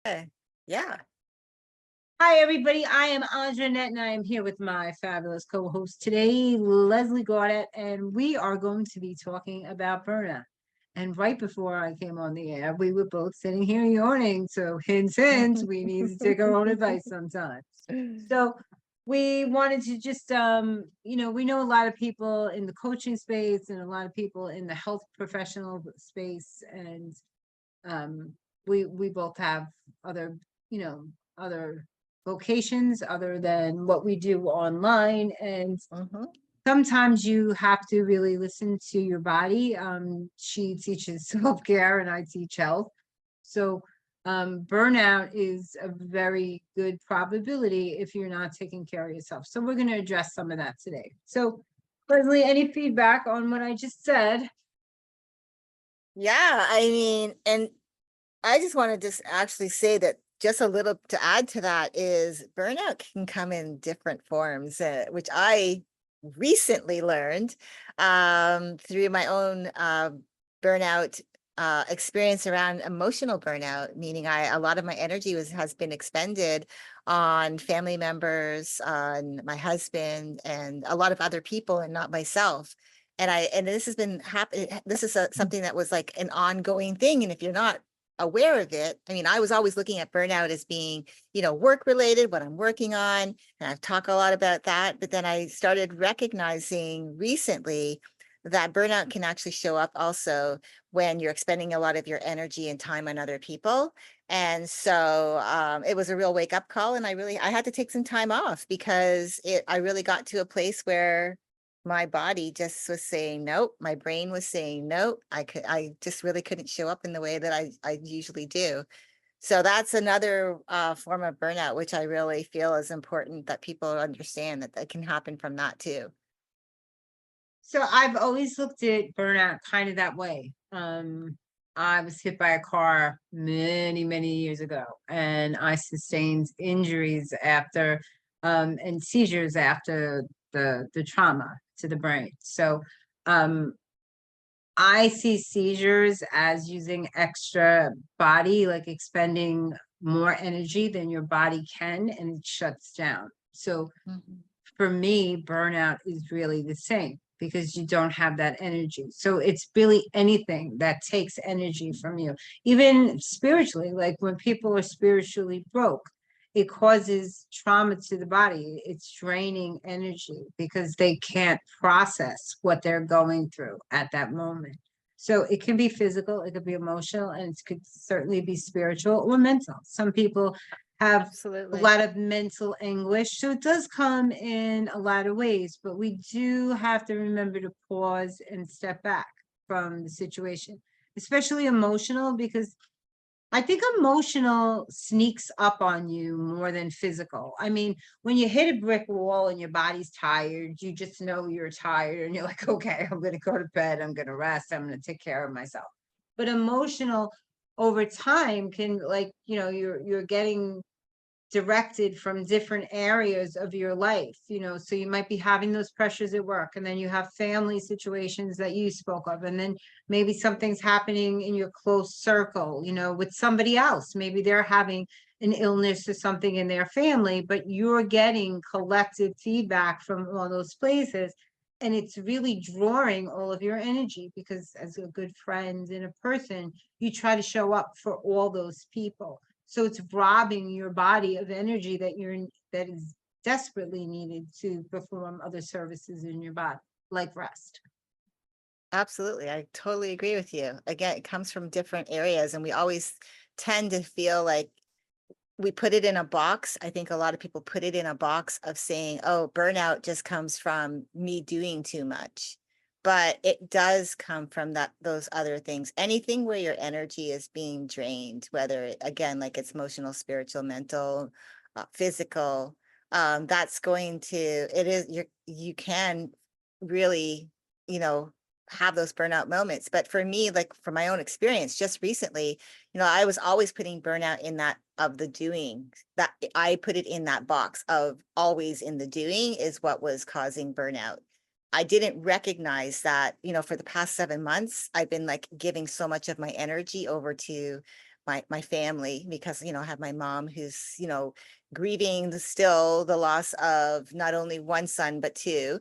Okay. Yeah. Hi, everybody. I am Andra Annette, and I am here with my fabulous co-host today, Leslie Gaudet, and we are going to be talking about burnout. And right before I came on the air, we were both sitting here yawning. So, hint, hint, we need to take our own advice sometimes. So, we wanted to just, we know a lot of people in the coaching space and a lot of people in the health professional space, and we both have other, other vocations other than what we do online, and Mhm. sometimes you have to really listen to your body. She teaches self-care and I teach health. So burnout is a very good probability if you're not taking care of yourself. So we're going to address some of that today. So Leslie, any feedback on what I just said? Yeah, and I just want to just actually say that just a little to add to that is burnout can come in different forms, which I recently learned through my own burnout experience around emotional burnout, meaning a lot of my energy has been expended on family members, on my husband, and a lot of other people, and not myself. And this has been happening. This is something that was like an ongoing thing. And if you're not aware of it, I mean, I was always looking at burnout as being, work related, what I'm working on. And I've talked a lot about that. But then I started recognizing recently that burnout can actually show up also when you're expending a lot of your energy and time on other people. And so it was a real wake up call. And I had to take some time off because I really got to a place where my body just was saying nope, my brain was saying nope. I just really couldn't show up in the way that I usually do. So that's another form of burnout, which I really feel is important that people understand that can happen from that too. So I've always looked at burnout kind of that way. I was hit by a car many, many years ago, and I sustained injuries after, and seizures after the trauma to the brain. So, um, I see seizures as using extra body, like expending more energy than your body can, and it shuts down. So Mhm. for me, burnout is really the same because you don't have that energy. So it's really anything that takes energy from you, even spiritually, like when people are spiritually broke, it causes trauma to the body. It's draining energy because they can't process what they're going through at that moment. So it can be physical, it could be emotional, and it could certainly be spiritual or mental. Some people have a Absolutely. lot of mental anguish. So it does come in a lot of ways, but we do have to remember to pause and step back from the situation, especially emotional, because I think emotional sneaks up on you more than physical. I mean, when you hit a brick wall and your body's tired, you just know you're tired and you're like, okay, I'm going to go to bed. I'm going to rest. I'm going to take care of myself. But emotional over time can, like, you're getting directed from different areas of your life, so you might be having those pressures at work, and then you have family situations that you spoke of, and then maybe something's happening in your close circle, with somebody else. Maybe they're having an illness or something in their family, but you're getting collective feedback from all those places, and it's really drawing all of your energy because as a good friend and a person, you try to show up for all those people. So it's robbing your body of energy that is desperately needed to perform other services in your body, like rest. Absolutely. I totally agree with you. Again, it comes from different areas, and we always tend to feel like we put it in a box. I think a lot of people put it in a box of saying, oh, burnout just comes from me doing too much. But it does come from those other things. Anything where your energy is being drained, whether again, like it's emotional, spiritual, mental, physical, that's going to, you can really, you know, have those burnout moments. But for me, like from my own experience, just recently, I was always putting burnout in that of the doing, that I put it in that box of always in the doing is what was causing burnout. I didn't recognize that, for the past 7 months, I've been like giving so much of my energy over to my family, because, I have my mom who's, grieving still the loss of not only one son, but two,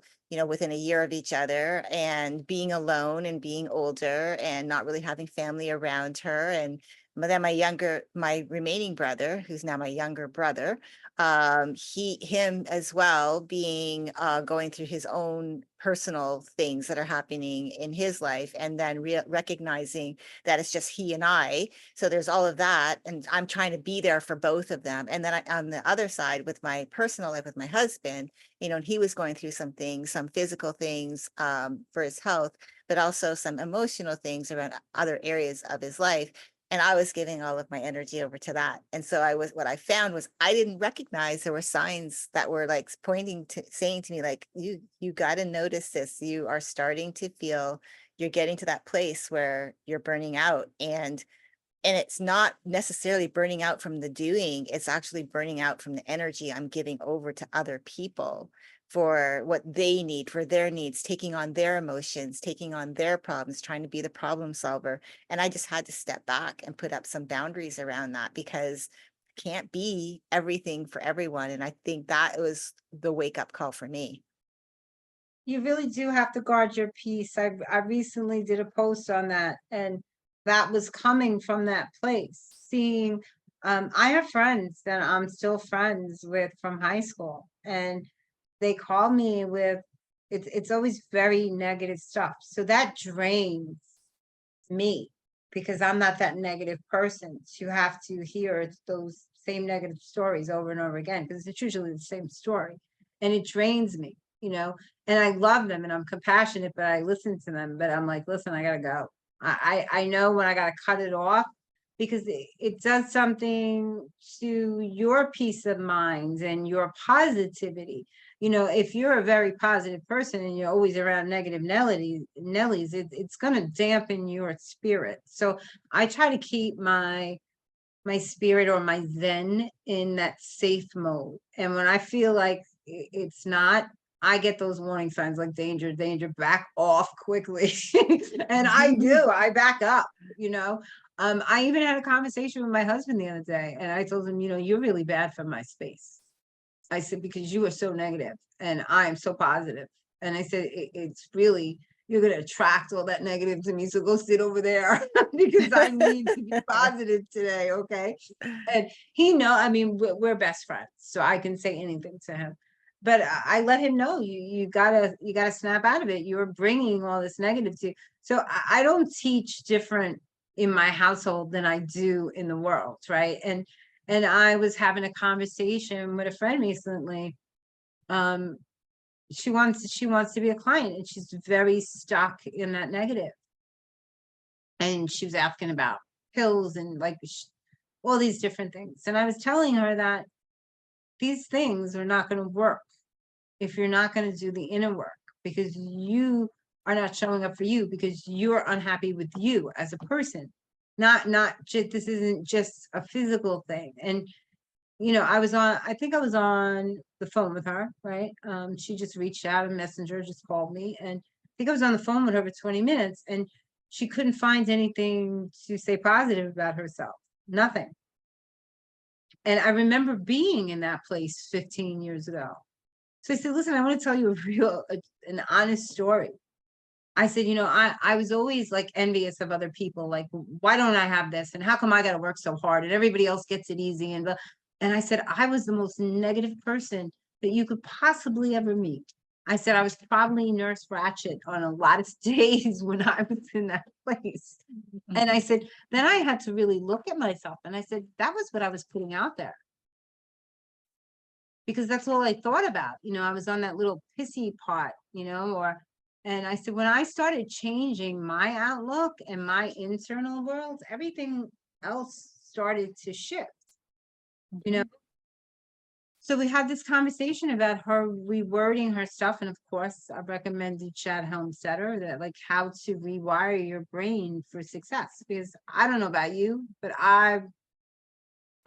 within a year of each other, and being alone and being older and not really having family around her. And then my remaining brother, who's now my younger brother, him as well, being going through his own personal things that are happening in his life, and then recognizing that it's just he and I. So there's all of that, and I'm trying to be there for both of them. And then on the other side, with my personal life with my husband, and he was going through some things, some physical things, for his health, but also some emotional things around other areas of his life. And I was giving all of my energy over to that. And so what I found was I didn't recognize there were signs that were like pointing to, saying to me, like, you got to notice this. You are starting to feel you're getting to that place where you're burning out. And it's not necessarily burning out from the doing, it's actually burning out from the energy I'm giving over to other people for what they need, for their needs, taking on their emotions, taking on their problems, trying to be the problem solver. And I just had to step back and put up some boundaries around that, because I can't be everything for everyone. And I think that was the wake up call for me. You really do have to guard your peace. I recently did a post on that, and that was coming from that place. Seeing, I have friends that I'm still friends with from high school, and they call me with, it's always very negative stuff. So that drains me, because I'm not that negative person to have to hear those same negative stories over and over again, because it's usually the same story, and it drains me, and I love them and I'm compassionate, but I listen to them, but I'm like, listen, I gotta go. I know when I gotta cut it off, because it does something to your peace of mind and your positivity. If you're a very positive person and you're always around negative Nellies, it's going to dampen your spirit. So I try to keep my spirit, or my zen, in that safe mode. And when I feel like it's not, I get those warning signs like danger, danger, back off quickly. And I back up. I even had a conversation with my husband the other day, and I told him, you're really bad for my space. I said, because you are so negative and I am so positive. And I said, it's really, you're going to attract all that negative to me. So go sit over there because I need to be positive today. Okay. And I mean, we're best friends, so I can say anything to him. But I let him know, you gotta snap out of it. You're bringing all this negative to. So I don't teach different in my household than I do in the world, right? And I was having a conversation with a friend recently. She wants to be a client, and she's very stuck in that negative. And she was asking about pills and like all these different things. And I was telling her that these things are not going to work if you're not going to do the inner work, because you are not showing up for you, because you're unhappy with you as a person. Not just, this isn't just a physical thing. And I think I was on the phone with her, right? She just reached out, a messenger just called me, and I think I was on the phone with her for 20 minutes, and she couldn't find anything to say positive about herself. Nothing. And I remember being in that place 15 years ago. So I said, listen, I want to tell you an honest story. I said, I was always like envious of other people. Like, why don't I have this? And how come I got to work so hard and everybody else gets it easy? And I said, I was the most negative person that you could possibly ever meet. I said, I was probably Nurse Ratched on a lot of days when I was in that place. And I said, then I had to really look at myself. And I said, that was what I was putting out there, because that's all I thought about. I was on that little pissy pot, and I said, when I started changing my outlook and my internal world, everything else started to shift, you know. So we had this conversation about her rewording her stuff. And of course, I recommended Chad Helmstetter, that like how to rewire your brain for success, because I don't know about you, but I'm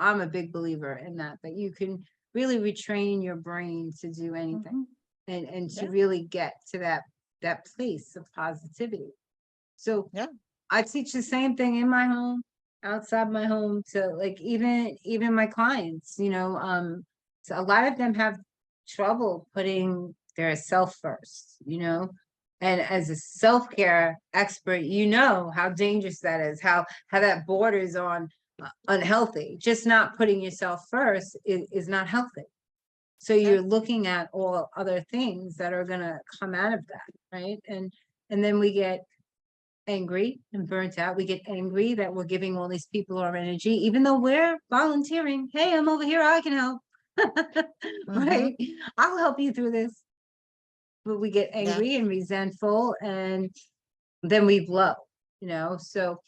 a big believer in that you can really retrain your brain to do anything, and to really get to that place of positivity. So Yeah. I teach the same thing in my home. outside my home to like even my clients, so a lot of them have trouble putting their self first, and as a self-care expert, how dangerous that is, how that borders on unhealthy. Just not putting yourself first is not healthy. So Yeah. you're looking at all other things that are going to come out of that, right? And then we get angry and burnt out. We get angry that we're giving all these people our energy, even though we're volunteering. Hey, I'm over here. I can help. Mm-hmm. Right? I'll help you through this. But we get Yeah. angry and resentful, and then we blow, So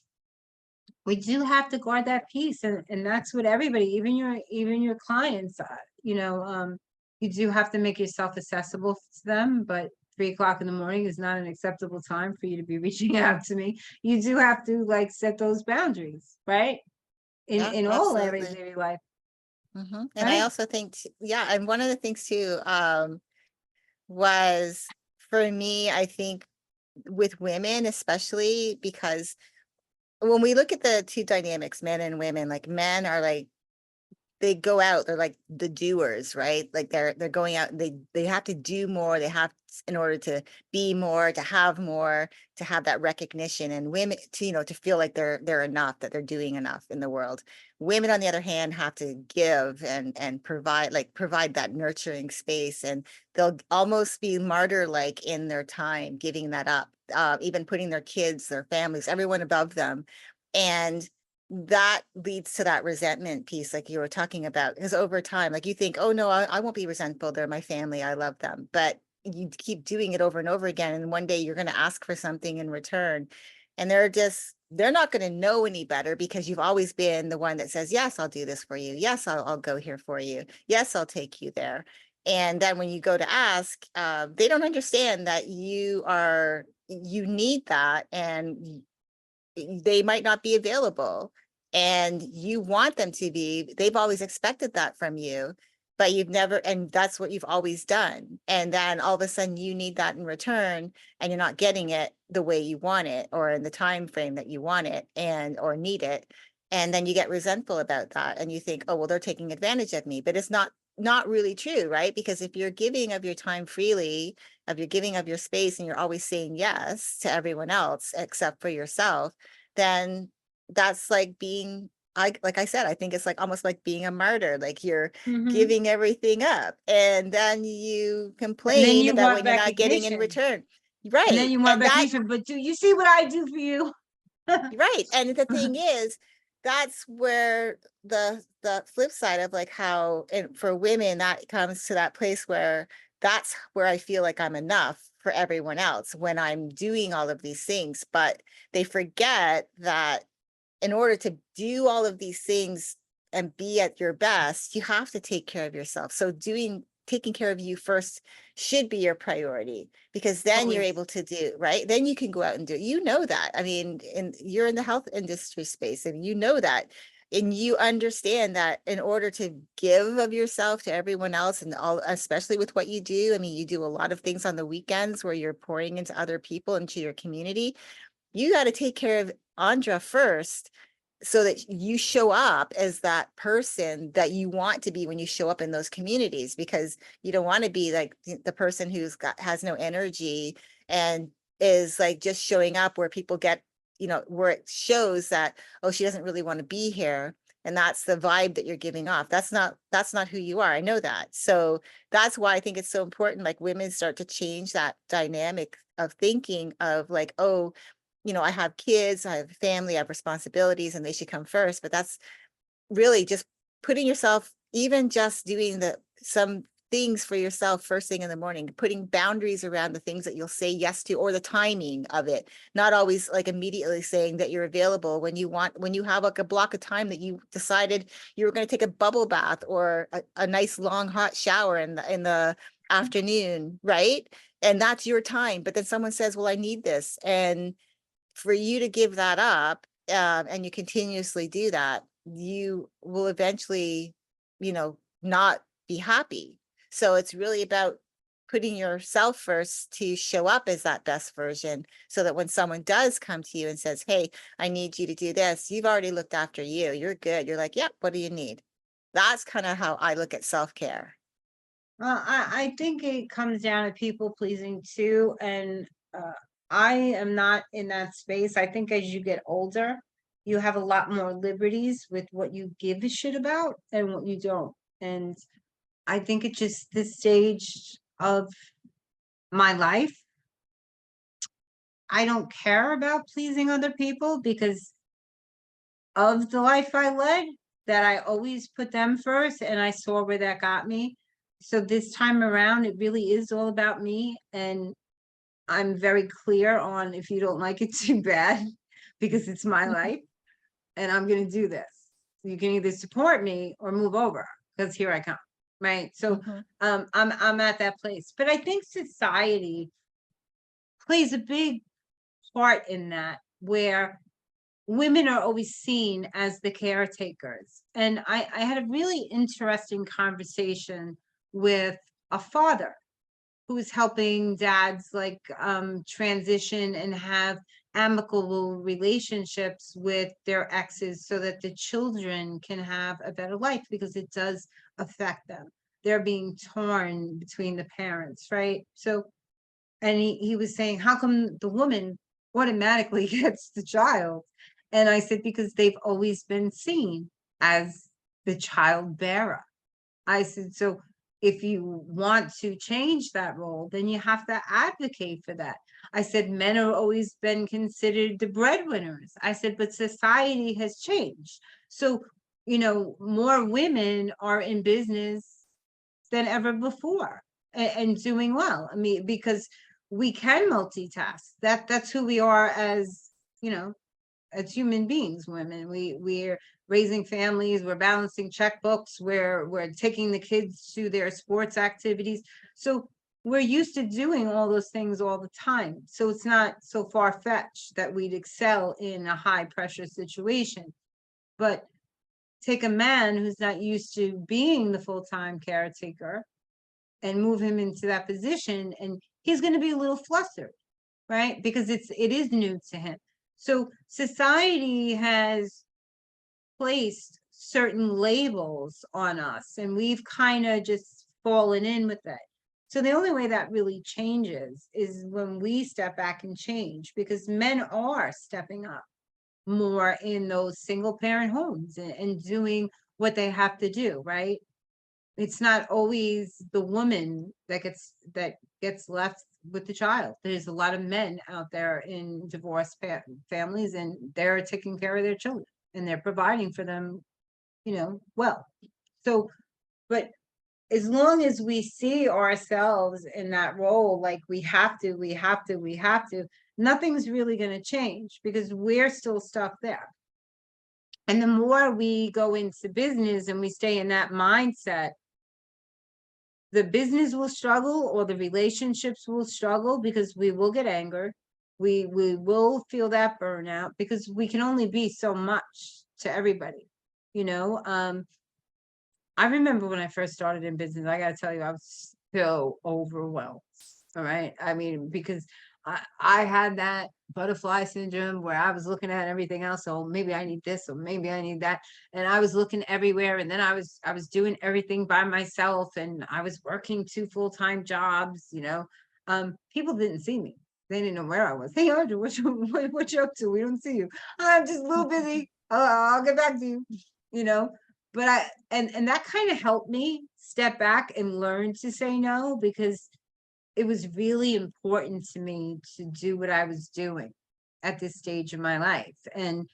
we do have to guard that peace, and that's what everybody, even your clients, you do have to make yourself accessible to them, but 3 o'clock in the morning is not an acceptable time for you to be reaching out to me. You do have to like set those boundaries, right? in Yeah, in all areas absolutely. of your life, And I right? also think, yeah, and one of the things too, was for me, I think with women, especially because when we look at the two dynamics, men and women, like men are like they go out, they're like the doers, right? Like they're going out, they have to do more, they have in order to be more, to have that recognition, and women to, to feel like they're enough, that they're doing enough in the world. Women, on the other hand, have to give and provide that nurturing space, and they'll almost be martyr like in their time, giving that up, even putting their kids, their families, everyone above them. And that leads to that resentment piece, like you were talking about, because over time, like you think, oh no, I won't be resentful. They're my family. I love them. But you keep doing it over and over again. And one day you're going to ask for something in return. And they're not going to know any better, because you've always been the one that says, yes, I'll do this for you. Yes, I'll go here for you. Yes, I'll take you there. And then when you go to ask, they don't understand that you need that, and they might not be available, and you want them to be. They've always expected that from you, but you've never, and that's what you've always done. And then all of a sudden you need that in return, and you're not getting it the way you want it, or in the time frame that you want it and or need it. And then you get resentful about that, and you think, oh well, they're taking advantage of me. But it's not really true, right? Because if you're giving of your time freely, of your giving of your space, and you're always saying yes to everyone else except for yourself, then that's like being, like I said, I think it's like almost like being a martyr, like you're Hmm. giving everything up, and then you And then complain you about want when you're not getting in recognition. return. And then Right. you want And that recognition. But do you see what I do for you? right. And the thing is, that's where the flip side of like how, and for women, that comes to that place where that's where I feel like I'm enough for everyone else when I'm doing all of these things. But they forget that in order to do all of these things and be at your best, you have to take care of yourself. So taking care of you first should be your priority, because then you're Always. able to do, right? Then you can go out and do it. You know that. I mean, and you're in the health industry space, and you know that. And you understand that in order to give of yourself to everyone else, and all, especially with what you do, I mean, you do a lot of things on the weekends where you're pouring into other people, into your community. You got to take care of Andra first, so that you show up as that person that you want to be when you show up in those communities, because you don't want to be like the person has no energy, and is like just showing up where people get, where it shows that, oh, she doesn't really want to be here. And that's the vibe that you're giving off. That's not who you are. I know that. So that's why I think it's so important, like women start to change that dynamic of thinking of like, oh, I have kids, I have a family, I have responsibilities, and they should come first. But that's really just putting yourself, even just doing some things for yourself first thing in the morning, putting boundaries around the things that you'll say yes to, or the timing of it, not always like immediately saying that you're available when you have like a block of time that you decided you were going to take a bubble bath, or a nice long hot shower in the afternoon, right? And that's your time. But then someone says, well, I need this. And for you to give that up, and you continuously do that, you will eventually, not be happy. So it's really about putting yourself first to show up as that best version so that when someone does come to you and says, "Hey, I need you to do this," you've already looked after you. You're good. You're like, "Yep, what do you need?" That's kind of how I look at self-care. Well, I think it comes down to people pleasing too, and I am not in that space. I think as you get older, you have a lot more liberties with what you give a shit about and what you don't. And I think it's just this stage of my life. I don't care about pleasing other people because of the life I led, that I always put them first, and I saw where that got me. So this time around, it really is all about me, and I'm very clear on, if you don't like it, too bad, because it's my life and I'm gonna do this. You can either support me or move over, because here I come. Right. So Mhm. I'm at that place. But I think society plays a big part in that, where women are always seen as the caretakers. And I had a really interesting conversation with a father who's helping dads like transition and have amicable relationships with their exes so that the children can have a better life, because it does affect them. They're being torn between the parents, right? So, and he was saying, how come the woman automatically gets the child? And I said, because they've always been seen as the child bearer. I said, so if you want to change that role, then you have to advocate for that. I said, men have always been considered the breadwinners. I said, but society has changed. So, more women are in business than ever before, and doing well. I mean, because we can multitask. That's who we are as, you know, as human beings. Women, we're raising families, we're balancing checkbooks, we're taking the kids to their sports activities. So we're used to doing all those things all the time. So it's not so far-fetched that we'd excel in a high pressure situation. But take a man who's not used to being the full-time caretaker and move him into that position, and he's going to be a little flustered, right? Because it is new to him. So society has placed certain labels on us, and we've kind of just fallen in with it. So the only way that really changes is when we step back and change, because men are stepping up more in those single parent homes, and doing what they have to do, right? It's not always the woman that gets left with the child. There's a lot of men out there in divorced families, and they're taking care of their children, and they're providing for them, well. So, but as long as we see ourselves in that role, like we have to, nothing's really going to change, because we're still stuck there. And the more we go into business and we stay in that mindset, the business will struggle, or the relationships will struggle, because we will get anger. We will feel that burnout, because we can only be so much to everybody. You know, I remember when I first started in business, I gotta tell you, I was so overwhelmed. All right. I mean, because I had that butterfly syndrome where I was looking at everything else. So maybe I need this, or maybe I need that. And I was looking everywhere. And then I was doing everything by myself, and I was working 2 full-time jobs. People didn't see me. They didn't know where I was. Hey, Andrew, what you up to? We don't see you. I'm just a little busy. I'll get back to you. You know, but and that kind of helped me step back and learn to say no, because it was really important to me to do what I was doing at this stage of my life. And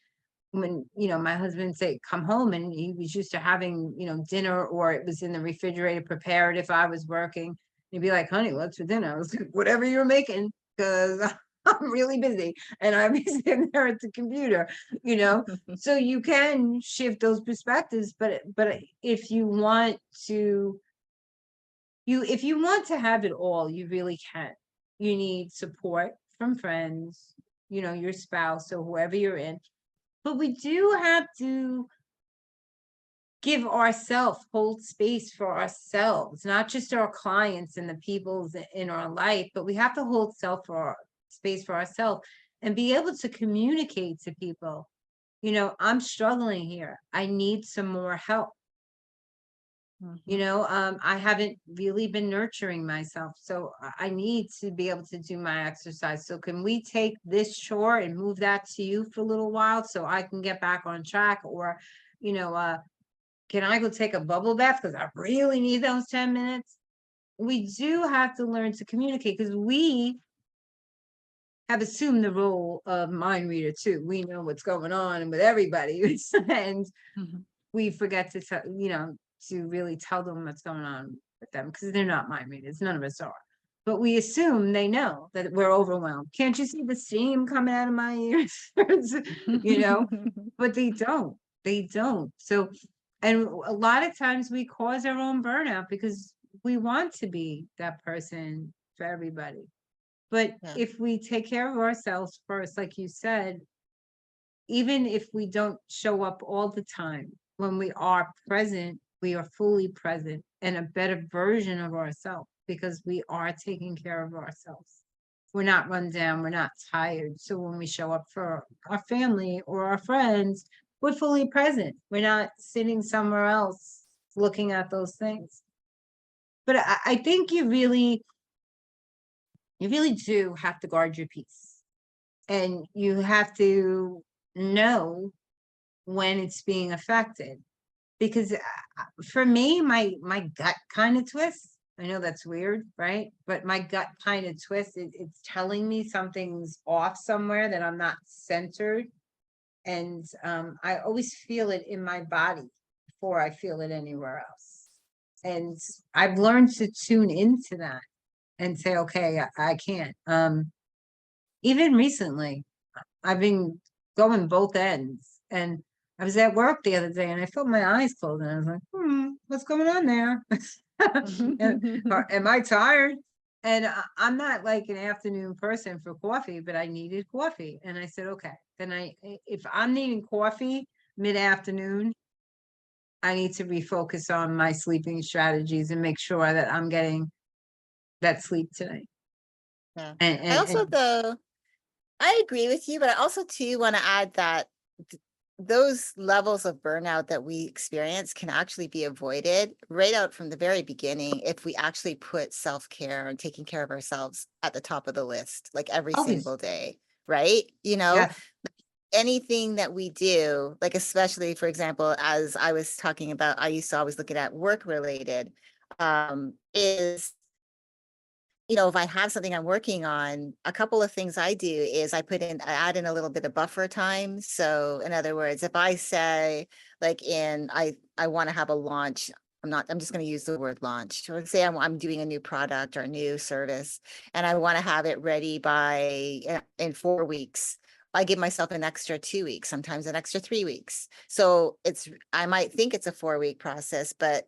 when, my husband say come home, and he was used to having, dinner, or it was in the refrigerator prepared if I was working, he'd be like, honey, what's for dinner? I was like, whatever you're making, because I'm really busy, and I'm sitting there at the computer, you know. So you can shift those perspectives, but if you want to have it all, you really can. You need support from friends, your spouse, or whoever you're in. But we do have to give ourselves, hold space for ourselves, not just our clients and the people in our life, but we have to hold space for ourselves and be able to communicate to people, I'm struggling here. I need some more help. Mhm. I haven't really been nurturing myself. So I need to be able to do my exercise. So can we take this chore and move that to you for a little while so I can get back on track? Or, you know, uh, can I go take a bubble bath? Because I really need those 10 minutes. We do have to learn to communicate because we have assumed the role of mind reader too. We know what's going on with everybody. And Mhm. we forget to tell, to really tell them what's going on with them because they're not mind readers. None of us are. But we assume they know that we're overwhelmed. Can't you see the steam coming out of my ears? you know, but they don't. They don't. So, and a lot of times we cause our own burnout because we want to be that person for everybody. But Yeah. if we take care of ourselves first, like you said, even if we don't show up all the time, when we are present, we are fully present and a better version of ourselves because we are taking care of ourselves. We're not run down, we're not tired. So when we show up for our family or our friends, we're fully present. We're not sitting somewhere else looking at those things. But I think you really do have to guard your peace and you have to know when it's being affected because for me my gut kind of twists. I know that's weird, right? But my gut kind of twists. It's telling me something's off somewhere, that I'm not centered, and I always feel it in my body before I feel it anywhere else. And I've learned to tune into that and say, okay, I can't. Even recently I've been going both ends. And I was at work the other day and I felt my eyes closed and I was like, what's going on there? Am I tired? And I'm not like an afternoon person for coffee, but I needed coffee. And I said, okay, then if I'm needing coffee mid-afternoon, I need to refocus on my sleeping strategies and make sure that I'm getting that sleep tonight. Yeah. And, I and, also, and though, I agree with you, but I also too want to add that those levels of burnout that we experience can actually be avoided right out from the very beginning if we actually put self-care and taking care of ourselves at the top of the list, like every always, single day, right? yes. Anything that we do, like especially, for example, as I was talking about, I used to always look at work related, is if I have something I'm working on, a couple of things I do is I add in a little bit of buffer time. So in other words, if I say like I want to have a launch, I'm just going to use the word launch. So let's say I'm doing a new product or a new service and I want to have it ready in 4 weeks. I give myself an extra 2 weeks, sometimes an extra 3 weeks. So I might think it's a 4 week process, but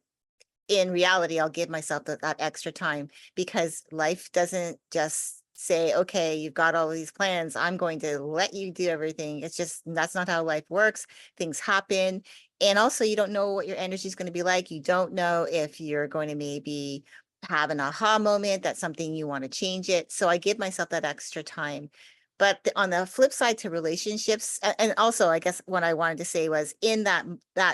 in reality, I'll give myself that extra time because life doesn't just say, okay, you've got all of these plans. I'm going to let you do everything. It's just, that's not how life works. Things happen. And also, you don't know what your energy is going to be like. You don't know if you're going to maybe have an aha moment, that's something you want to change it. So I give myself that extra time. But on the flip side to relationships, and also I guess what I wanted to say was in that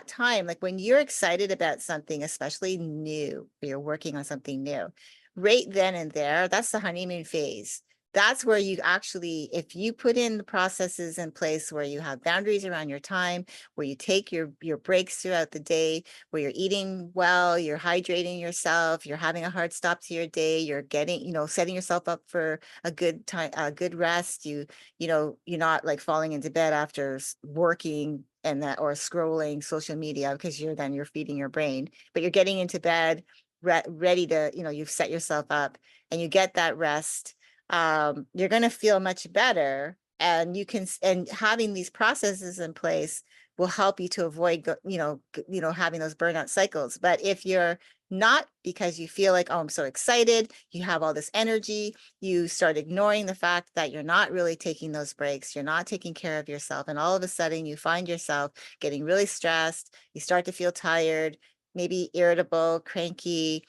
time, like when you're excited about something, especially new, you're working on something new, right then and there, that's the honeymoon phase. That's where you actually, if you put in the processes in place where you have boundaries around your time, where you take your breaks throughout the day, where you're eating well, you're hydrating yourself, you're having a hard stop to your day, you're getting, setting yourself up for a good time, a good rest. You're not like falling into bed after working and that or scrolling social media because you're feeding your brain, but you're getting into bed ready to, you've set yourself up and you get that rest. You're going to feel much better and and having these processes in place will help you to avoid having those burnout cycles. But if you're not because you feel like, oh, I'm so excited, you have all this energy, you start ignoring the fact that you're not really taking those breaks, you're not taking care of yourself, and all of a sudden you find yourself getting really stressed, you start to feel tired, maybe irritable, cranky.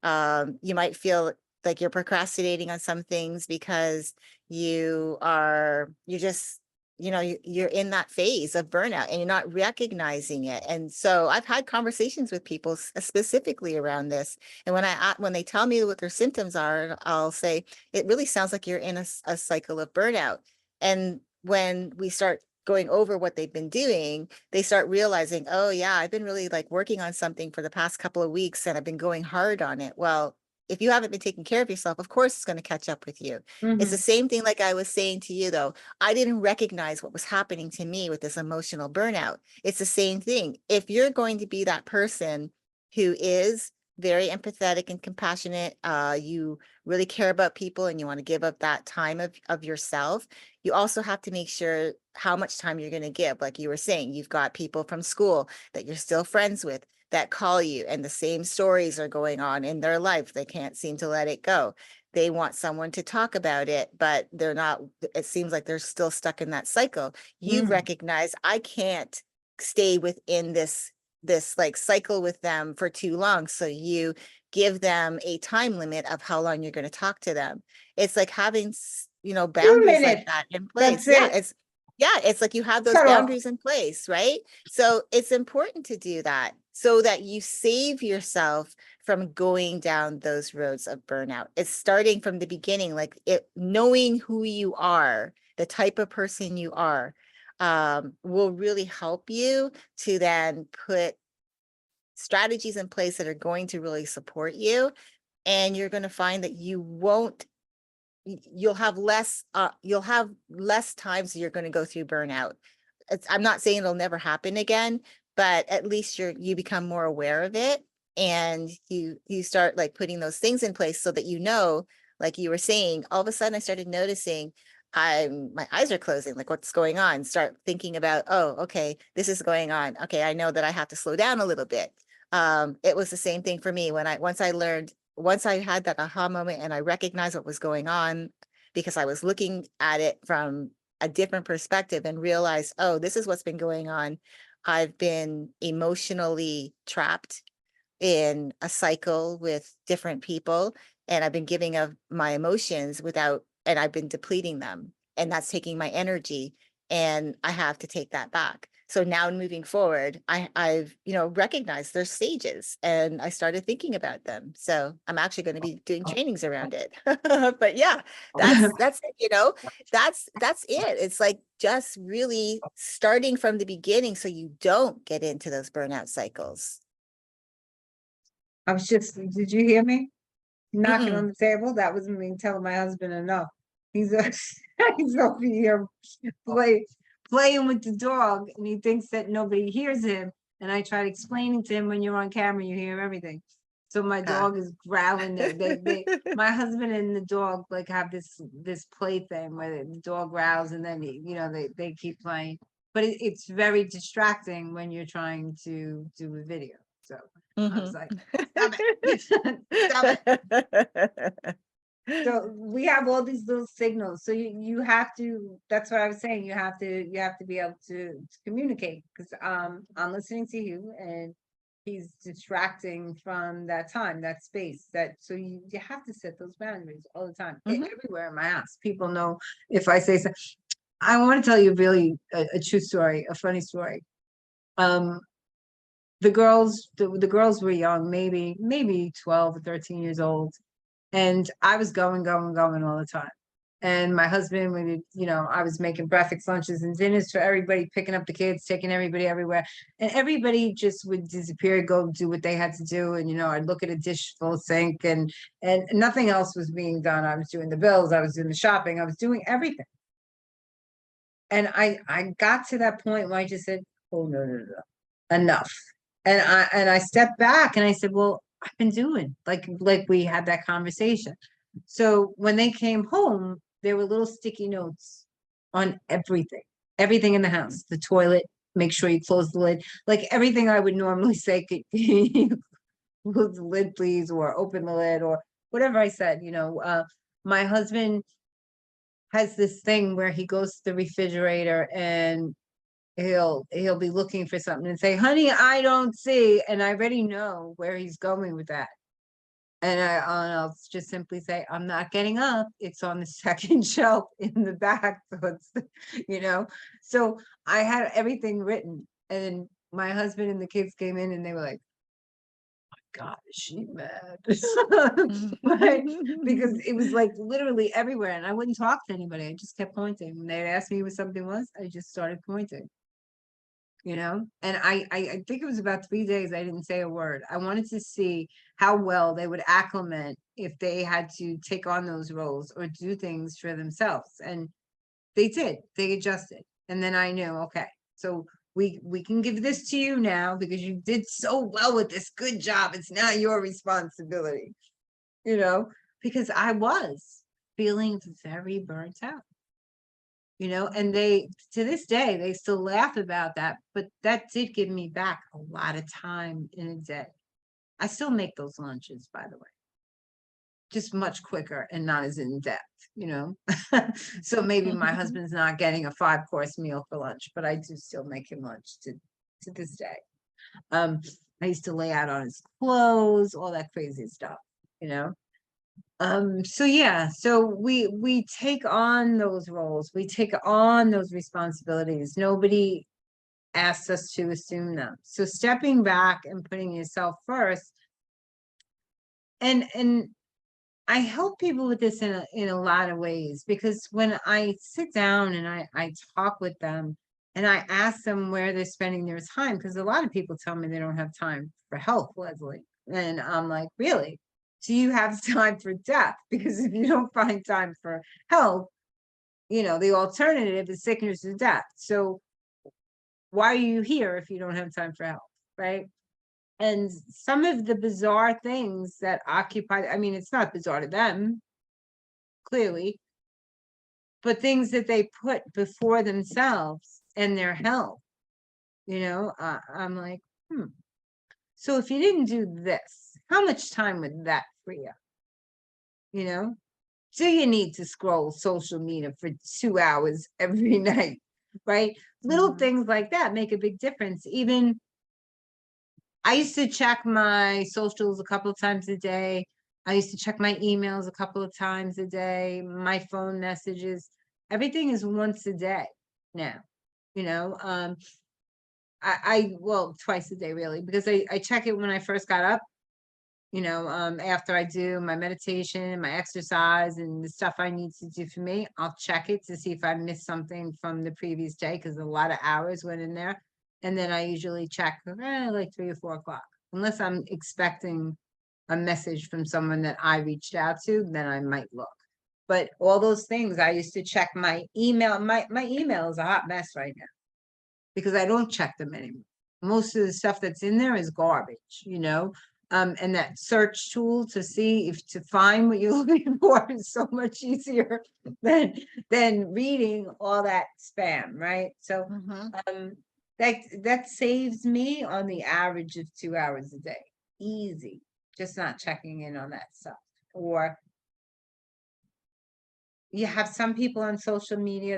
You might feel like you're procrastinating on some things because you're just, you're in that phase of burnout and you're not recognizing it. And so I've had conversations with people specifically around this. And when they tell me what their symptoms are, I'll say, it really sounds like you're in a cycle of burnout. And when we start going over what they've been doing, they start realizing, oh yeah, I've been really like working on something for the past couple of weeks and I've been going hard on it. Well, if you haven't been taking care of yourself, of course it's going to catch up with you. It's the Mhm. same thing like I was saying to you though. I didn't recognize what was happening to me with this emotional burnout. It's the same thing. If you're going to be that person who is very empathetic and compassionate, you really care about people and you want to give up that time of yourself, you also have to make sure how much time you're going to give. Like you were saying, you've got people from school that you're still friends with that call you and the same stories are going on in their life. They can't seem to let it go. They want someone to talk about it, but they're not, it seems like they're still stuck in that cycle. You Mm. recognize I can't stay within this like cycle with them for too long. So you give them a time limit of how long you're going to talk to them. It's like having, 2 boundaries like minutes. that in That's place. it. Yeah, it's like you have those Cut off. boundaries in place, right? So it's important to do that so that you save yourself from going down those roads of burnout. It's starting from the beginning, like knowing who you are, the type of person you are, will really help you to then put strategies in place that are going to really support you. And you're going to find that you'll have less times you're going to go through burnout. I'm not saying it'll never happen again, but at least you become more aware of it and you start like putting those things in place so that like you were saying, all of a sudden I started noticing my eyes are closing, like what's going on? Start thinking about, oh, okay, this is going on. Okay, I know that I have to slow down a little bit. It was the same thing for me when once I had that aha moment and I recognized what was going on because I was looking at it from a different perspective and realized, oh, this is what's been going on. I've been emotionally trapped in a cycle with different people and I've been giving of my emotions and I've been depleting them and that's taking my energy and I have to take that back. So now moving forward, I've recognized there's stages and I started thinking about them. So I'm actually going to be doing trainings around it. But yeah, that's it, that's it. It's like just really starting from the beginning so you don't get into those burnout cycles. Did you hear me? Knocking Mm-mm. on the table? That wasn't me telling my husband enough. He's a, he's over here play, playing with the dog and he thinks that nobody hears him. And I tried explaining to him when you're on camera, you hear everything. So my Ah. dog is growling. My husband and the dog like have this play thing where the dog growls and then they keep playing. But it's very distracting when you're trying to do a video. So I was Mhm. like, stop it, stop it. So we have all these little signals. So you have to, that's what I was saying, you have to be able to communicate because I'm listening to you and he's distracting from that time, that space, so you have to set those boundaries all the time. Mhm. Everywhere in my house. People know if I say something. I want to tell you really a true story, a funny story. Um the girls were young, maybe 12 or 13 years old. And I was going all the time. And my husband would, I was making breakfast, lunches, and dinners for everybody, picking up the kids, taking everybody everywhere. And everybody just would disappear, go do what they had to do. And, I'd look at a dish full of sink and nothing else was being done. I was doing the bills, I was doing the shopping, I was doing everything. And I got to that point where I just said, oh no, enough. And I stepped back and I said, well, I've been doing like we had that conversation. So when they came home, there were little sticky notes on everything in the house, the toilet, make sure you close the lid, like everything I would normally say, close the lid, please, or open the lid, or whatever I said, my husband has this thing where he goes to the refrigerator and he'll be looking for something and say, honey, I don't see, and I already know where he's going with that. And I'll just simply say, I'm not getting up. It's on the second shelf in the back. So it's, so I had everything written. And my husband and the kids came in and they were like, God, is she mad? Right? Because it was like literally everywhere. And I wouldn't talk to anybody. I just kept pointing. When they'd ask me what something was, I just started pointing. And I think it was about 3 days I didn't say a word. I wanted to see how well they would acclimate if they had to take on those roles or do things for themselves. And they did. They adjusted. And then I knew, okay, so we can give this to you now because you did so well with this. Good job. It's now your responsibility, because I was feeling very burnt out. And they, to this day, they still laugh about that, but that did give me back a lot of time in a day. I still make those lunches, by the way, just much quicker and not as in depth, so maybe my husband's not getting a 5-course meal for lunch, but I do still make him lunch to this day. I used to lay out on his clothes, all that crazy stuff, so yeah, so we take on those roles, we take on those responsibilities. Nobody asks us to assume them. So stepping back and putting yourself first, and I help people with this in a lot of ways, because when I sit down and I talk with them and I ask them where they're spending their time, because a lot of people tell me they don't have time for health, Leslie, and I'm like, really? Do you have time for death? Because if you don't find time for health, the alternative is sickness and death. So why are you here if you don't have time for health, right? And some of the bizarre things that occupy, I mean, it's not bizarre to them, clearly, but things that they put before themselves and their health, I'm like, so if you didn't do this, how much time would that free up? Do you need to scroll social media for 2 hours every night, right? Little things like that make a big difference. Even I used to check my socials a couple of times a day. I used to check my emails a couple of times a day, my phone messages, everything is once a day now, well, twice a day really, because I check it when I first got up, after I do my meditation, my exercise, and the stuff I need to do for me, I'll check it to see if I missed something from the previous day, because a lot of hours went in there. And then I usually check like 3 or 4 o'clock, unless I'm expecting a message from someone that I reached out to, then I might look. But all those things, I used to check my email. My email is a hot mess right now because I don't check them anymore. Most of the stuff that's in there is garbage, and that search tool to see to find what you're looking for is so much easier than reading all that spam, right? So that saves me on the average of 2 hours a day, easy, just not checking in on that stuff. Or you have some people on social media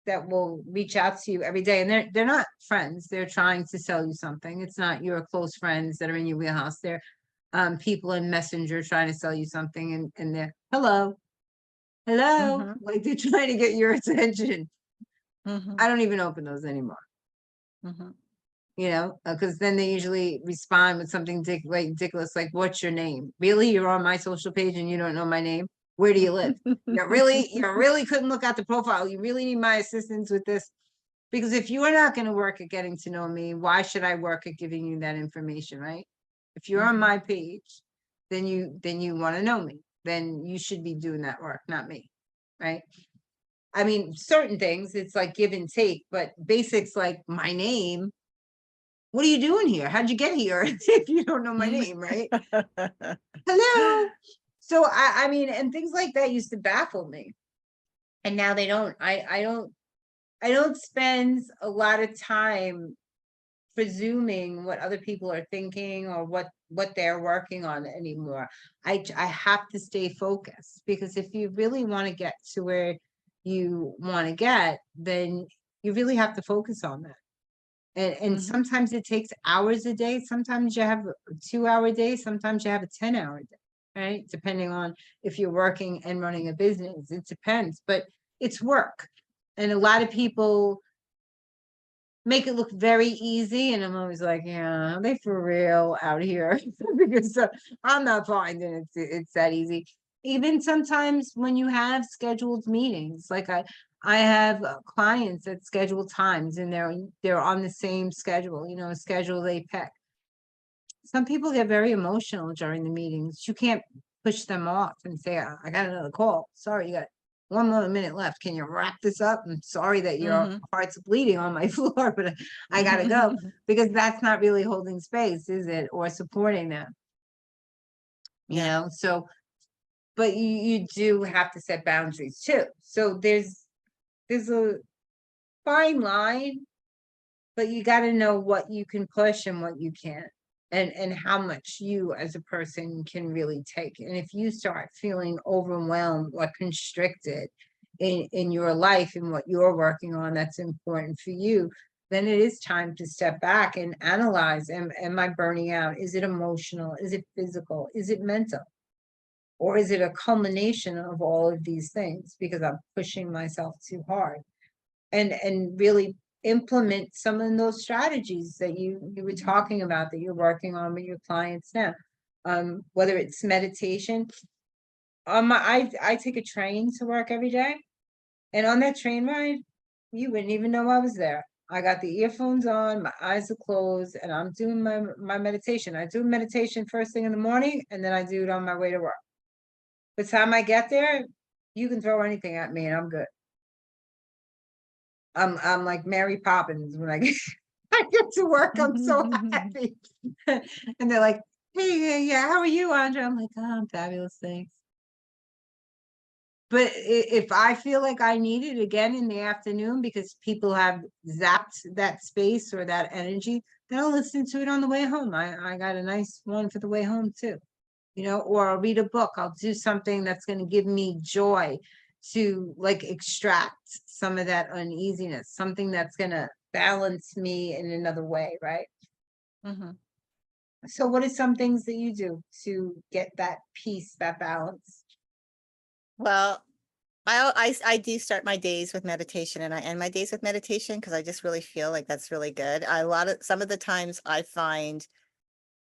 that will reach out to you every day, and they're not friends, they're trying to sell you something. It's not your close friends that are in your wheelhouse. They're people in Messenger trying to sell you something, and they're hello, like they're trying to get your attention. I don't even open those anymore, because then they usually respond with something ridiculous, like, what's your name? Really? You're on my social page and you don't know my name? Where do you live? You really couldn't look at the profile. You really need my assistance with this. Because if you are not going to work at getting to know me, why should I work at giving you that information, right? If you're on my page, then you want to know me. Then you should be doing that work, not me, right? I mean, certain things, it's like give and take, but basics like my name, what are you doing here? How'd you get here if you don't know my name, right? Hello. So I mean, and things like that used to baffle me. And now they don't. I don't spend a lot of time presuming what other people are thinking or what they're working on anymore. I have to stay focused, because if you really want to get to where you want to get, then you really have to focus on that. And Mhm. sometimes it takes hours a day. Sometimes you have a 2 hour day. Sometimes you have a 10 hour day, right? Depending on if you're working and running a business, it depends, but it's work. And a lot of people make it look very easy. And I'm always like, yeah, are they for real out here? Because I'm not finding it's that easy. Even sometimes when you have scheduled meetings, like I have clients that schedule times, and they're on the same schedule, a schedule they pick. Some people get very emotional during the meetings. You can't push them off and say, I got another call. Sorry, you got one more minute left. Can you wrap this up? I'm sorry that your Mhm. heart's bleeding on my floor, but I gotta go, because that's not really holding space, is it? Or supporting them, Yeah. So, but you do have to set boundaries too. So there's a fine line, but you got to know what you can push and what you can't, and how much you as a person can really take. And if you start feeling overwhelmed or constricted in your life and what you're working on that's important for you, then it is time to step back and analyze, am I burning out? Is it emotional? Is it physical? Is it mental? Or is it a culmination of all of these things because I'm pushing myself too hard? And really implement some of those strategies that you were talking about, that you're working on with your clients now. Whether it's meditation. I take a train to work every day, and on that train ride, you wouldn't even know I was there. I got the earphones on, my eyes are closed, and I'm doing my meditation. I do meditation first thing in the morning, and then I do it on my way to work. By the time I get there, you can throw anything at me and I'm good. I'm like Mary Poppins when I get I get to work. I'm so happy. And they're like, hey, yeah, how are you, Andra? I'm like, oh, I'm fabulous, thanks. But if I feel like I need it again in the afternoon because people have zapped that space or that energy, then I'll listen to it on the way home. I got a nice one for the way home too. Or I'll read a book. I'll do something that's going to give me joy, to like extract some of that uneasiness, something that's going to balance me in another way, right? Mhm. So what are some things that you do to get that peace, that balance? Well, I do start my days with meditation, and I end my days with meditation because I just really feel like that's really good. Some of the times I find,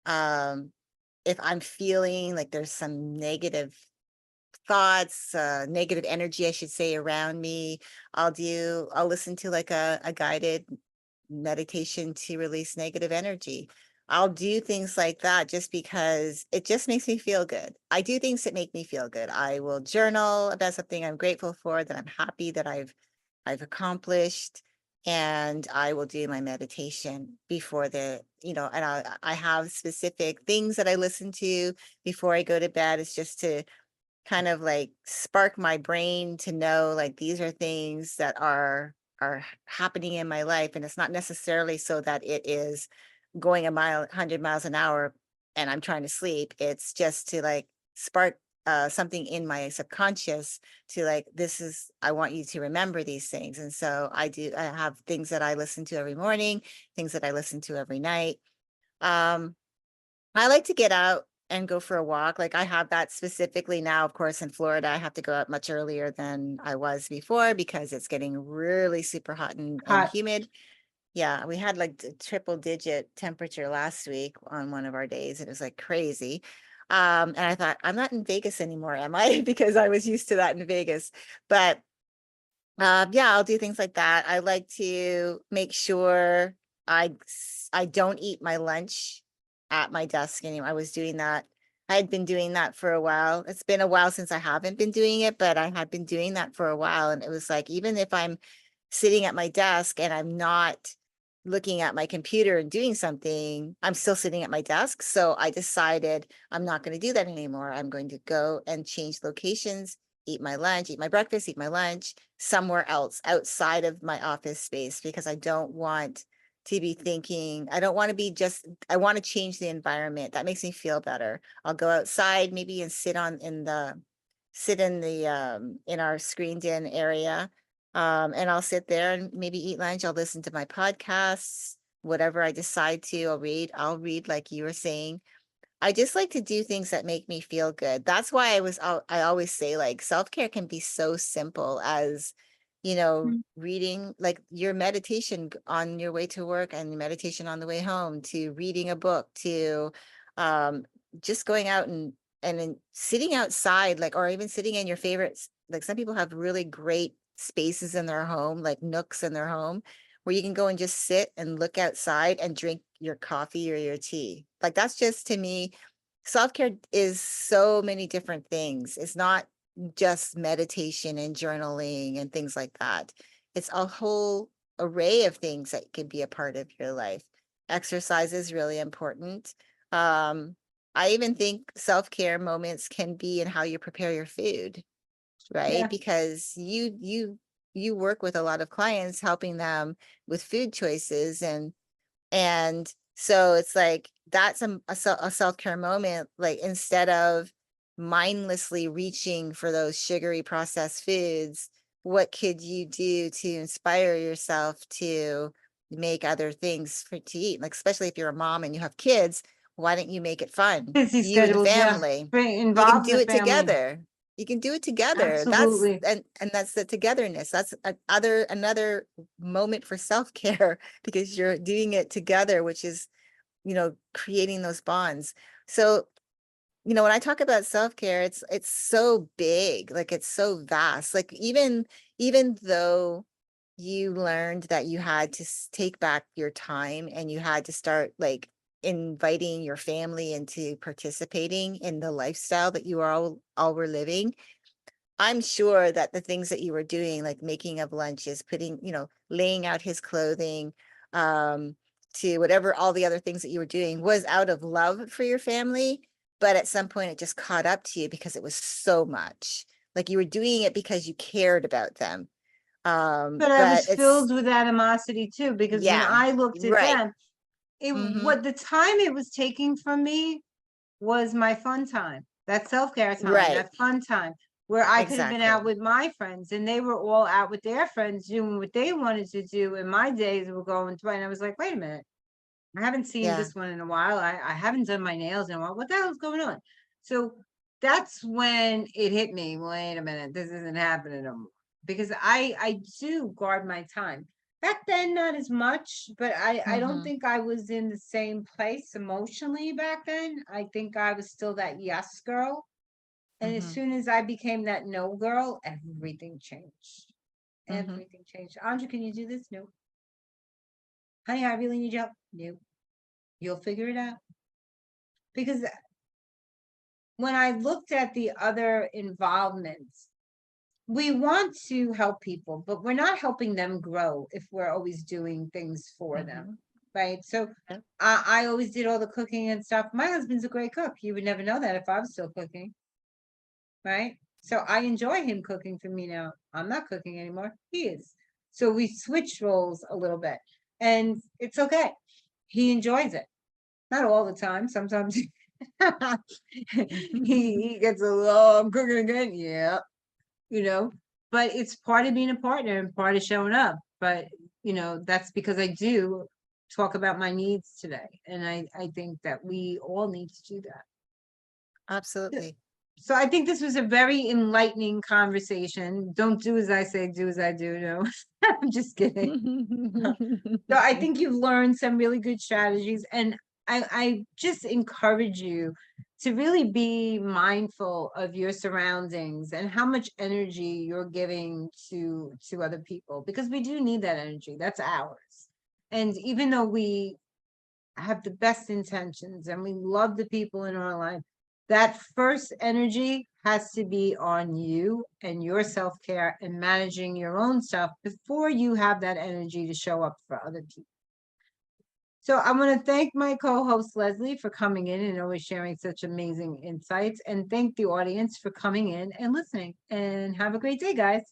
um, if I'm feeling like there's some negative thoughts, negative energy, I should say, around me, I'll listen to like a guided meditation to release negative energy. I'll do things like that just because it just makes me feel good. I do things that make me feel good. I will journal about something I'm grateful for, that I'm happy that I've accomplished, and I will do my meditation before and I have specific things that I listen to before I go to bed. It's just to kind of like spark my brain to know like these are things that are happening in my life, and it's not necessarily so that it is going 100 miles an hour and I'm trying to sleep. It's just to like spark something in my subconscious to like, I want you to remember these things. And so I have things that I listen to every morning, things that I listen to every night. um I like to get out and go for a walk. Like I have that specifically now, of course, in Florida. I have to go out much earlier than I was before because it's getting really super hot and Hot. humid. Yeah, we had like triple digit temperature last week on one of our days. It was like crazy. And I thought, I'm not in Vegas anymore, am I? Because I was used to that in Vegas. But yeah, I'll do things like that. I like to make sure I don't eat my lunch at my desk anymore. I was doing that. I had been doing that for a while. It's been a while since I haven't been doing it, but I had been doing that for a while. And it was like, even if I'm sitting at my desk and I'm not looking at my computer and doing something, I'm still sitting at my desk. So I decided I'm not going to do that anymore. I'm going to go and change locations, eat my lunch, eat my breakfast, eat my lunch somewhere else outside of my office space, because I don't want to be thinking. I don't want to be just, I want to change the environment. That makes me feel better. I'll go outside maybe and sit in the, in our screened in area. And I'll sit there and maybe eat lunch. I'll listen to my podcasts, whatever I decide to, I'll read like you were saying. I just like to do things that make me feel good. That's why I always say like self-care can be so simple as, reading like your meditation on your way to work and meditation on the way home, to reading a book, to um just going out and then sitting outside, like, or even sitting in your favorites. Like some people have really great spaces in their home, like nooks in their home where you can go and just sit and look outside and drink your coffee or your tea. Like that's just to me, self-care is so many different things. It's not just meditation and journaling and things like that. It's a whole array of things that could be a part of your life. Exercise is really important. I even think self-care moments can be in how you prepare your food, right? Yeah. Because you work with a lot of clients helping them with food choices, and so it's like that's a self-care moment. Like instead of mindlessly reaching for those sugary processed foods, what could you do to inspire yourself to make other things to eat? Like especially if you're a mom and you have kids, why don't you make it fun? Busy You and the schedules, yeah. family. You can Involve do the it family. together. You can do it together. That's Absolutely. and that's the togetherness. That's another moment for self-care because you're doing it together, which is, creating those bonds. So, when I talk about self-care, it's so big, like it's so vast. Like even though you learned that you had to take back your time and you had to start like inviting your family into participating in the lifestyle that you are all were living, I'm sure that the things that you were doing, like making of lunches, laying out his clothing, to whatever, all the other things that you were doing was out of love for your family. But at some point it just caught up to you because it was so much. Like you were doing it because you cared about them. But I But was it's, filled with animosity too, because when yeah, I looked at right. them, Mm-hmm. what the time it was taking from me was my fun time, that self-care time, Right. that fun time where I could have been Exactly. out with my friends and they were all out with their friends doing what they wanted to do. And my days were going through. And I was like, wait a minute, I haven't seen Yeah. this one in a while. I haven't done my nails in a while. What the hell's going on? So that's when it hit me. Wait a minute, this isn't happening no more. Because I do guard my time. Back then, not as much, but I don't Mm-hmm. think I was in the same place emotionally back then. I think I was still that yes girl. And as Mm-hmm. soon as I became that no girl, everything changed. Mm-hmm. Everything changed. Andra, can you do this? No. Honey, I really need your help. No. You'll figure it out. Because when I looked at the other involvements, we want to help people, but we're not helping them grow if we're always doing things for them. Mm-hmm. Right. So Yeah. I always did all the cooking and stuff. My husband's a great cook. You would never know that if I was still cooking. Right. So I enjoy him cooking for me now. I'm not cooking anymore. He is. So we switch roles a little bit and it's okay. He enjoys it. Not all the time. Sometimes he gets a little, oh, I'm cooking again. Yeah, but it's part of being a partner and part of showing up. But, that's because I do talk about my needs today. And I think that we all need to do that. Absolutely. So I think this was a very enlightening conversation. Don't do as I say, do as I do. No, I'm just kidding. So I think you've learned some really good strategies, and I just encourage you to really be mindful of your surroundings and how much energy you're giving to other people, because we do need that energy. That's ours. And even though we have the best intentions and we love the people in our life, that first energy has to be on you and your self-care and managing your own stuff before you have that energy to show up for other people. So I want to thank my co-host Leslie for coming in and always sharing such amazing insights, and thank the audience for coming in and listening, and have a great day, guys.